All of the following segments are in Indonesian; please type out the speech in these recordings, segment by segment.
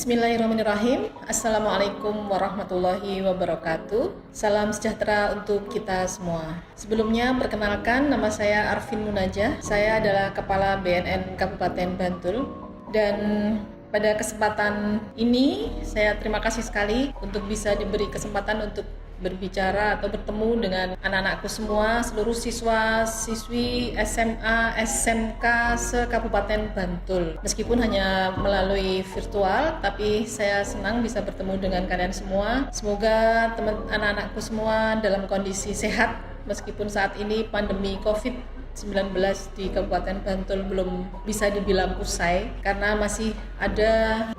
Bismillahirrahmanirrahim. Assalamualaikum warahmatullahi wabarakatuh. Salam sejahtera untuk kita semua. Sebelumnya perkenalkan, nama saya Arvin Munajah. Saya adalah Kepala BNN Kabupaten Bantul. Dan pada kesempatan ini saya terima kasih sekali untuk bisa diberi kesempatan untuk berbicara atau bertemu dengan anak-anakku semua, seluruh siswa, siswi SMA, SMK se-Kabupaten Bantul. Meskipun hanya melalui virtual, tapi saya senang bisa bertemu dengan kalian semua. Semoga anak-anakku semua dalam kondisi sehat, meskipun saat ini pandemi COVID-19 di Kabupaten Bantul belum bisa dibilang usai, karena masih ada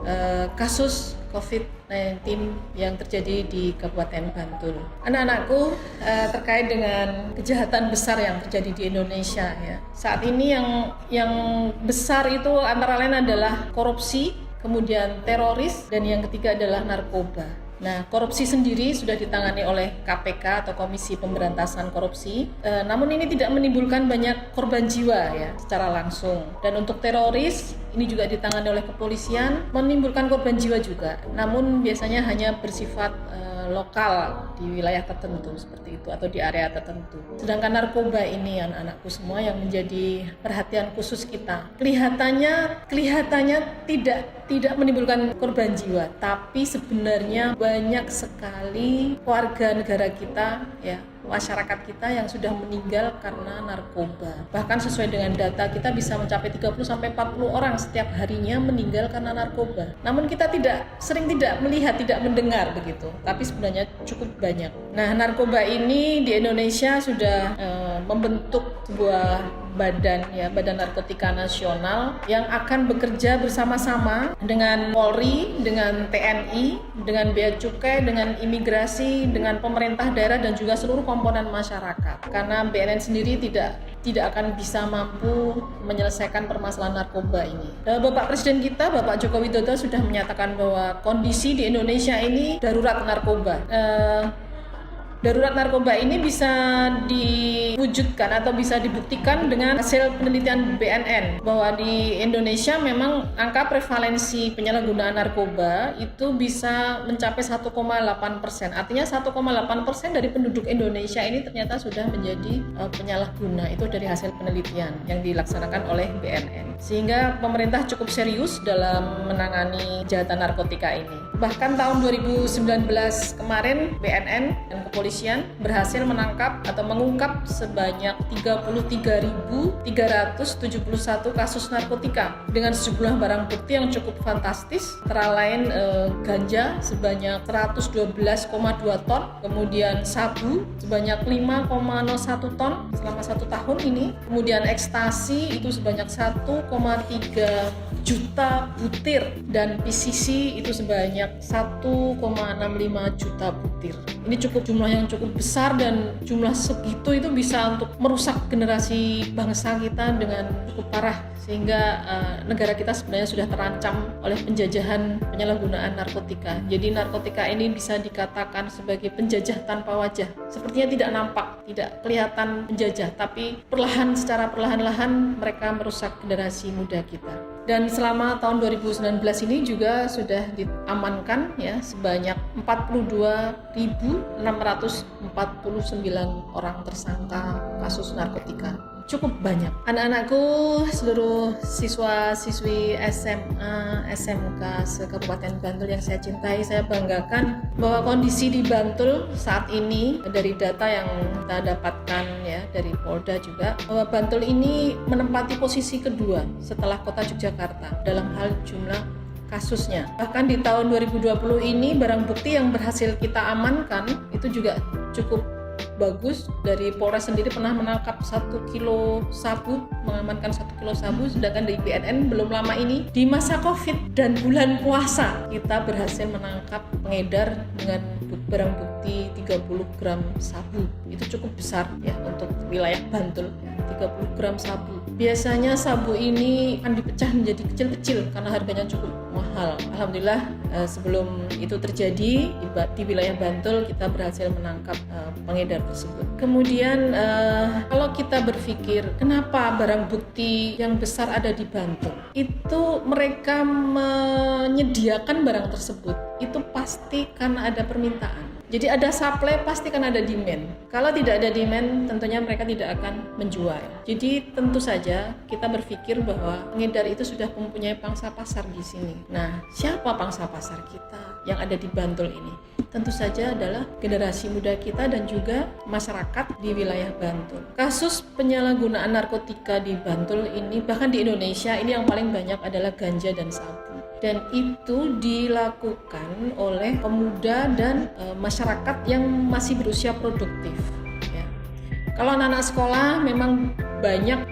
kasus COVID-19 yang terjadi di Kabupaten Bantul. Anak-anakku, terkait dengan kejahatan besar yang terjadi di Indonesia, ya. Saat ini yang besar itu antara lain adalah korupsi, kemudian teroris, dan yang ketiga adalah narkoba. Nah, korupsi sendiri sudah ditangani oleh KPK atau Komisi Pemberantasan Korupsi, namun ini tidak menimbulkan banyak korban jiwa ya secara langsung. Dan untuk teroris, ini juga ditangani oleh kepolisian, menimbulkan korban jiwa juga, namun biasanya hanya bersifat lokal di wilayah tertentu seperti itu atau di area tertentu. Sedangkan narkoba ini anak-anakku semua yang menjadi perhatian khusus kita. Kelihatannya tidak menimbulkan korban jiwa, tapi sebenarnya banyak sekali warga negara kita, ya, masyarakat kita yang sudah meninggal karena narkoba. Bahkan sesuai dengan data kita bisa mencapai 30-40 orang setiap harinya meninggal karena narkoba. Namun kita sering tidak melihat, tidak mendengar begitu. Tapi sebenarnya cukup banyak. Nah, narkoba ini di Indonesia sudah membentuk sebuah Badan Narkotika Nasional yang akan bekerja bersama-sama dengan Polri, dengan TNI, dengan Bea Cukai, dengan imigrasi, dengan pemerintah daerah dan juga seluruh komponen masyarakat. Karena BNN sendiri tidak akan bisa mampu menyelesaikan permasalahan narkoba ini. Bapak Presiden kita, Bapak Joko Widodo sudah menyatakan bahwa kondisi di Indonesia ini darurat narkoba. Darurat narkoba ini bisa diwujudkan atau bisa dibuktikan dengan hasil penelitian BNN bahwa di Indonesia memang angka prevalensi penyalahgunaan narkoba itu bisa mencapai 1,8%. Artinya 1,8% dari penduduk Indonesia ini ternyata sudah menjadi penyalahguna. Itu dari hasil penelitian yang dilaksanakan oleh BNN. Sehingga pemerintah cukup serius dalam menangani kejahatan narkotika ini. Bahkan tahun 2019 kemarin BNN dan kepolisian berhasil menangkap atau mengungkap sebanyak 33.371 kasus narkotika dengan sejumlah barang bukti yang cukup fantastis, antara lain ganja sebanyak 112,2 ton, kemudian sabu sebanyak 5,01 ton selama 1 tahun ini, kemudian ekstasi itu sebanyak 1,3 juta butir dan PCC itu sebanyak 1,65 juta butir. Ini jumlah yang cukup besar, dan jumlah segitu itu bisa untuk merusak generasi bangsa kita dengan cukup parah, sehingga negara kita sebenarnya sudah terancam oleh penjajahan penyalahgunaan narkotika. Jadi narkotika ini bisa dikatakan sebagai penjajah tanpa wajah. Sepertinya tidak nampak, tidak kelihatan penjajah, tapi secara perlahan-lahan mereka merusak generasi muda kita. Dan selama tahun 2019 ini juga sudah diamankan ya sebanyak 42.649 orang tersangka kasus narkotika. Cukup banyak. Anak-anakku, seluruh siswa-siswi SMA, SMK se-Kabupaten Bantul yang saya cintai, saya banggakan bahwa kondisi di Bantul saat ini dari data yang kita dapatkan ya dari Polda juga, bahwa Bantul ini menempati posisi kedua setelah kota Yogyakarta dalam hal jumlah kasusnya. Bahkan di tahun 2020 ini barang bukti yang berhasil kita amankan itu juga cukup bagus. Dari Polres sendiri pernah menangkap 1 kilo sabu, mengamankan 1 kilo sabu, sedangkan dari BNN belum lama ini di masa COVID dan bulan puasa kita berhasil menangkap pengedar dengan barang bukti 30 gram sabu. Itu cukup besar ya untuk wilayah Bantul, 30 gram sabu. Biasanya sabu ini akan dipecah menjadi kecil-kecil karena harganya cukup mahal. Alhamdulillah sebelum itu terjadi di wilayah Bantul kita berhasil menangkap pengedar tersebut. Kemudian kalau kita kita berpikir kenapa barang bukti yang besar ada di Bantul, itu mereka menyediakan barang tersebut itu pasti karena ada permintaan. Jadi ada supply, pasti kan ada demand. Kalau tidak ada demand, tentunya mereka tidak akan menjual. Jadi tentu saja kita berpikir bahwa pengedar itu sudah mempunyai pangsa pasar di sini. Nah, siapa pangsa pasar kita yang ada di Bantul ini? Tentu saja adalah generasi muda kita dan juga masyarakat di wilayah Bantul. Kasus penyalahgunaan narkotika di Bantul ini, bahkan di Indonesia ini yang paling banyak adalah ganja dan sabu. Dan itu dilakukan oleh pemuda dan masyarakat yang masih berusia produktif. Ya. Kalau anak-anak sekolah memang banyak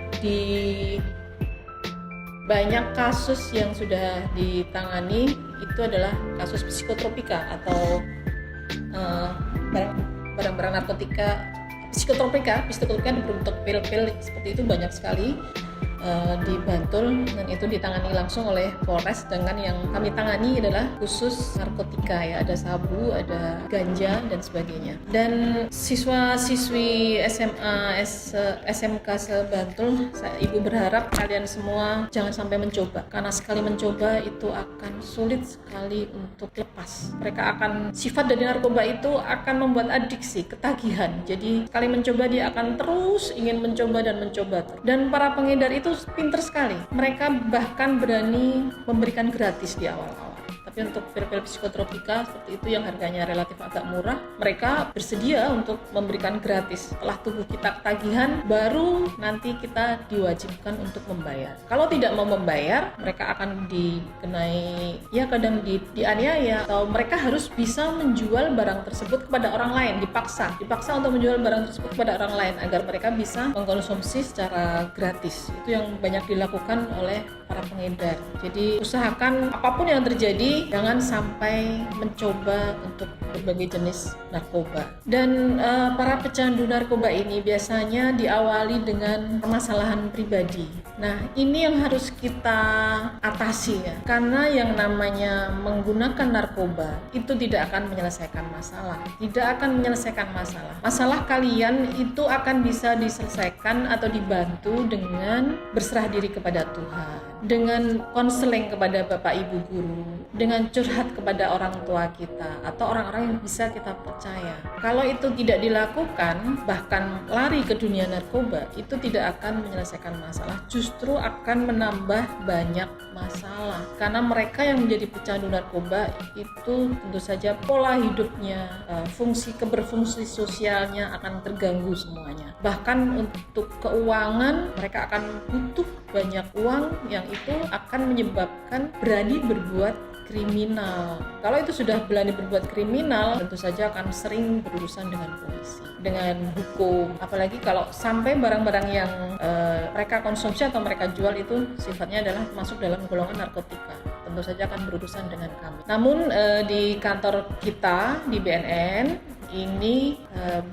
kasus yang sudah ditangani itu adalah kasus psikotropika atau barang-barang narkotika. Psikotropika berbentuk pil-pil seperti itu banyak sekali di Bantul, dan itu ditangani langsung oleh Polres. Sedangkan yang kami tangani adalah khusus narkotika, ya, ada sabu, ada ganja dan sebagainya. Dan siswa-siswi SMA, SMK se-Bantul, Ibu berharap kalian semua jangan sampai mencoba, karena sekali mencoba itu akan sulit sekali untuk lepas. Mereka akan, sifat dari narkoba itu akan membuat adiksi, ketagihan. Jadi sekali mencoba dia akan terus ingin mencoba dan mencoba. Dan para pengedar itu pinter sekali. Mereka bahkan berani memberikan gratis di awal-awal. Tapi untuk pil-pil psikotropika seperti itu yang harganya relatif agak murah, mereka bersedia untuk memberikan gratis. Setelah tubuh kita ketagihan, baru nanti kita diwajibkan untuk membayar. Kalau tidak mau membayar, mereka akan dikenai, ya kadang dianiaya, atau mereka harus bisa menjual barang tersebut kepada orang lain, dipaksa untuk menjual barang tersebut kepada orang lain agar mereka bisa mengkonsumsi secara gratis. Itu yang banyak dilakukan oleh para pengedar. Jadi usahakan apapun yang terjadi, jangan sampai mencoba untuk berbagai jenis narkoba. Dan para pecandu narkoba ini biasanya diawali dengan permasalahan pribadi. Nah, ini yang harus kita atasi, ya. Karena yang namanya menggunakan narkoba itu tidak akan menyelesaikan masalah. Masalah kalian itu akan bisa diselesaikan atau dibantu dengan berserah diri kepada Tuhan, dengan konseling kepada Bapak Ibu guru, dengan curhat kepada orang tua kita atau orang-orang yang bisa kita percaya. Kalau itu tidak dilakukan, bahkan lari ke dunia narkoba, itu tidak akan menyelesaikan masalah, justru akan menambah banyak masalah. Karena mereka yang menjadi pecandu narkoba itu tentu saja pola hidupnya, berfungsi sosialnya akan terganggu semuanya. Bahkan untuk keuangan, mereka akan butuh banyak uang yang itu akan menyebabkan berani berbuat kriminal. Kalau itu sudah berani berbuat kriminal, tentu saja akan sering berurusan dengan polisi, dengan hukum. Apalagi kalau sampai barang-barang yang mereka konsumsi atau mereka jual itu sifatnya adalah masuk dalam golongan narkotika, tentu saja akan berurusan dengan kami. Namun di kantor kita di BNN ini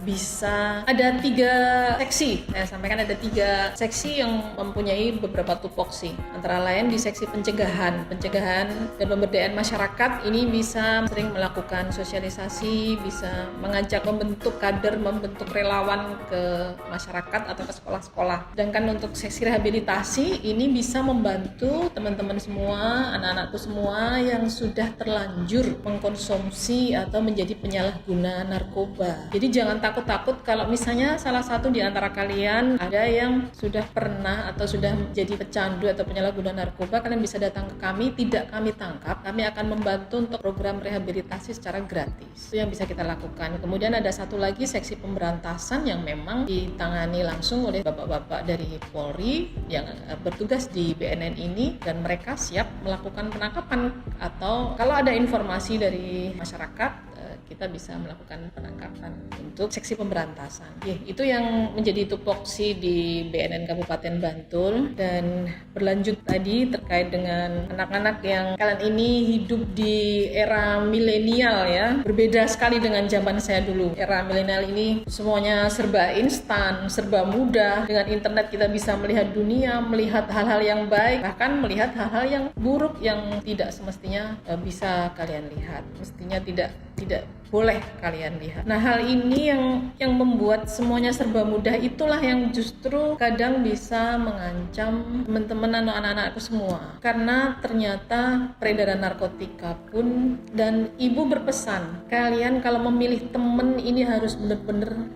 bisa ada 3 seksi. Saya sampaikan ada 3 seksi yang mempunyai beberapa tupoksi. Antara lain di seksi pencegahan dan pemberdayaan masyarakat, ini bisa sering melakukan sosialisasi, bisa mengajak membentuk kader, membentuk relawan ke masyarakat atau ke sekolah-sekolah. Sedangkan untuk seksi rehabilitasi ini bisa membantu teman-teman semua, anak-anakku semua yang sudah terlanjur mengkonsumsi atau menjadi penyalahguna narkoba. Jadi jangan takut-takut kalau misalnya salah satu di antara kalian ada yang sudah pernah atau sudah menjadi pecandu atau penyalahguna narkoba, kalian bisa datang ke kami, tidak kami tangkap, kami akan membantu untuk program rehabilitasi secara gratis. Itu yang bisa kita lakukan. Kemudian ada satu lagi seksi pemberantasan yang memang ditangani langsung oleh bapak-bapak dari Polri yang bertugas di BNN ini, dan mereka siap melakukan penangkapan atau kalau ada informasi dari masyarakat, kita bisa melakukan penangkapan untuk seksi pemberantasan. Itu yang menjadi tupoksi di BNN Kabupaten Bantul. Dan berlanjut tadi terkait dengan anak-anak yang kalian ini hidup di era milenial, ya. Berbeda sekali dengan zaman saya dulu. Era milenial ini semuanya serba instan, serba mudah. Dengan internet kita bisa melihat dunia, melihat hal-hal yang baik, bahkan melihat hal-hal yang buruk yang tidak semestinya bisa kalian lihat. Mestinya tidak tidak boleh kalian lihat. Nah, hal ini yang membuat semuanya serba mudah, itulah yang justru kadang bisa mengancam teman-teman atau anak-anakku semua. Karena ternyata peredaran narkotika pun, dan ibu berpesan, kalian kalau memilih teman ini harus benar-benar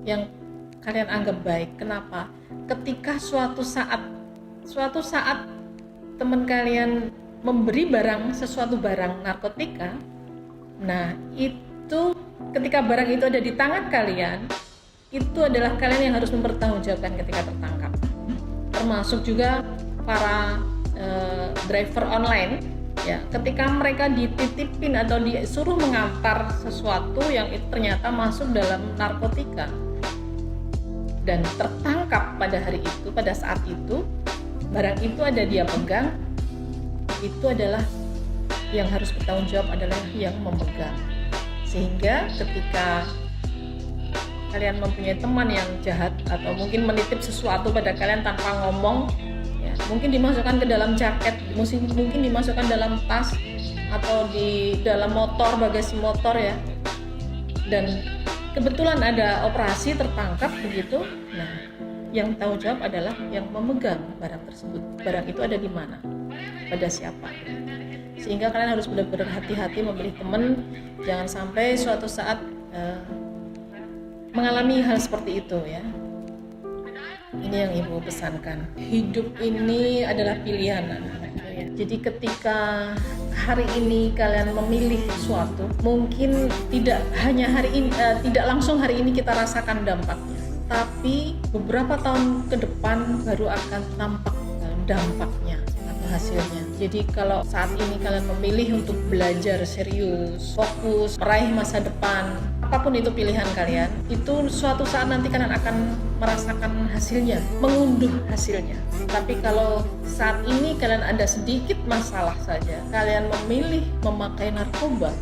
yang kalian anggap baik. Kenapa? Ketika suatu saat teman kalian memberi sesuatu barang narkotika, nah itu ketika barang itu ada di tangan kalian, itu adalah kalian yang harus mempertanggungjawabkan ketika tertangkap. Termasuk juga para driver online, ya, ketika mereka dititipin atau disuruh mengantar sesuatu yang itu ternyata masuk dalam narkotika dan tertangkap pada hari itu, pada saat itu barang itu ada dia pegang, itu adalah yang harus bertanggung jawab adalah yang memegang. Sehingga ketika kalian mempunyai teman yang jahat atau mungkin menitip sesuatu pada kalian tanpa ngomong, ya, mungkin dimasukkan ke dalam jaket, mungkin dimasukkan dalam tas atau di dalam motor, bagasi motor, ya, dan kebetulan ada operasi tertangkap begitu, nah yang tanggung jawab adalah yang memegang barang tersebut. Barang itu ada di mana, pada siapa. Sehingga kalian harus benar-benar hati-hati memilih teman, jangan sampai suatu saat mengalami hal seperti itu, ya. Ini yang ibu pesankan. Hidup ini adalah pilihan, anak-anak. Jadi ketika hari ini kalian memilih sesuatu, mungkin tidak hanya hari ini, tidak langsung hari ini kita rasakan dampaknya, tapi beberapa tahun ke depan baru akan tampak dampaknya atau hasilnya. Jadi kalau saat ini kalian memilih untuk belajar serius, fokus, meraih masa depan, apapun itu pilihan kalian, itu suatu saat nanti kalian akan merasakan hasilnya, mengunduh hasilnya. Tapi kalau saat ini kalian ada sedikit masalah saja, kalian memilih memakai narkoba,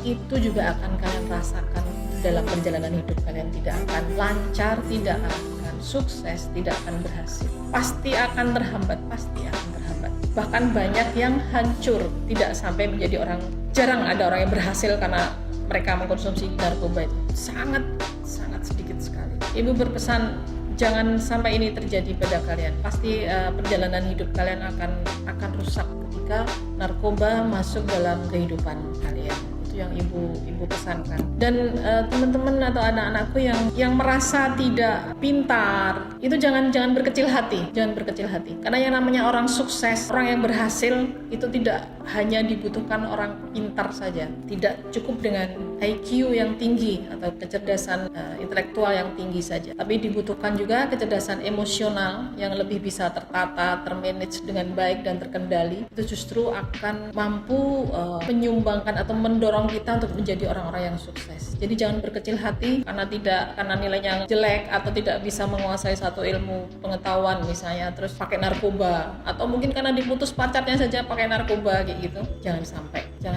itu juga akan kalian rasakan dalam perjalanan hidup kalian. Tidak akan lancar, tidak akan sukses, tidak akan berhasil. Pasti akan terhambat. Bahkan banyak yang hancur, tidak sampai menjadi orang. Jarang ada orang yang berhasil karena mereka mengkonsumsi narkoba, itu sangat sedikit sekali. Ibu berpesan, jangan sampai ini terjadi pada kalian. Pasti perjalanan hidup kalian akan rusak ketika narkoba masuk dalam kehidupan kalian. Itu yang ibu pesankan. Dan teman-teman atau anak-anakku yang merasa tidak pintar, itu jangan berkecil hati. Karena yang namanya orang sukses, orang yang berhasil, itu tidak hanya dibutuhkan orang pintar saja. Tidak cukup dengan IQ yang tinggi atau kecerdasan intelektual yang tinggi saja, tapi dibutuhkan juga kecerdasan emosional yang lebih bisa tertata, termanage dengan baik dan terkendali. Itu justru akan mampu menyumbangkan atau mendorong kita untuk menjadi orang-orang yang sukses. Jadi jangan berkecil hati karena nilainya jelek atau tidak bisa menguasai satu ilmu pengetahuan misalnya, terus pakai narkoba, atau mungkin karena diputus pacarnya saja pakai narkoba kayak gitu. Jangan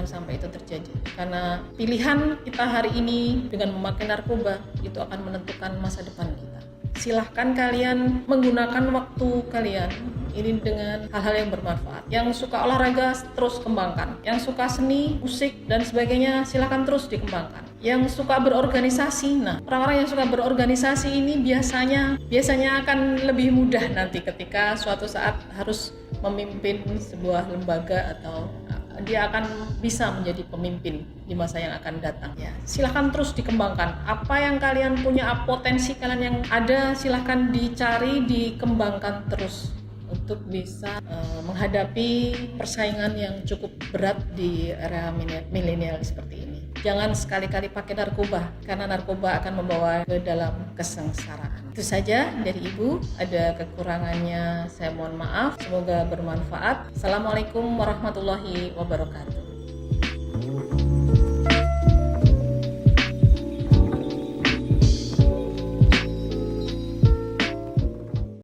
sampai itu terjadi. Karena pilihan kita hari ini dengan memakai narkoba itu akan menentukan masa depan kita. Silahkan kalian menggunakan waktu kalian ini dengan hal-hal yang bermanfaat. Yang suka olahraga terus kembangkan. Yang suka seni, musik dan sebagainya silahkan terus dikembangkan. Yang suka berorganisasi, nah orang-orang yang suka berorganisasi ini biasanya akan lebih mudah nanti ketika suatu saat harus memimpin sebuah lembaga atau dia akan bisa menjadi pemimpin di masa yang akan datang. Ya, silahkan terus dikembangkan. Apa yang kalian punya, potensi kalian yang ada, silahkan dicari, dikembangkan terus untuk bisa menghadapi persaingan yang cukup berat di era milenial seperti ini. Jangan sekali-kali pakai narkoba, karena narkoba akan membawa ke dalam kesengsaraan. Itu saja dari Ibu. Ada kekurangannya saya mohon maaf. Semoga bermanfaat. Assalamualaikum warahmatullahi wabarakatuh.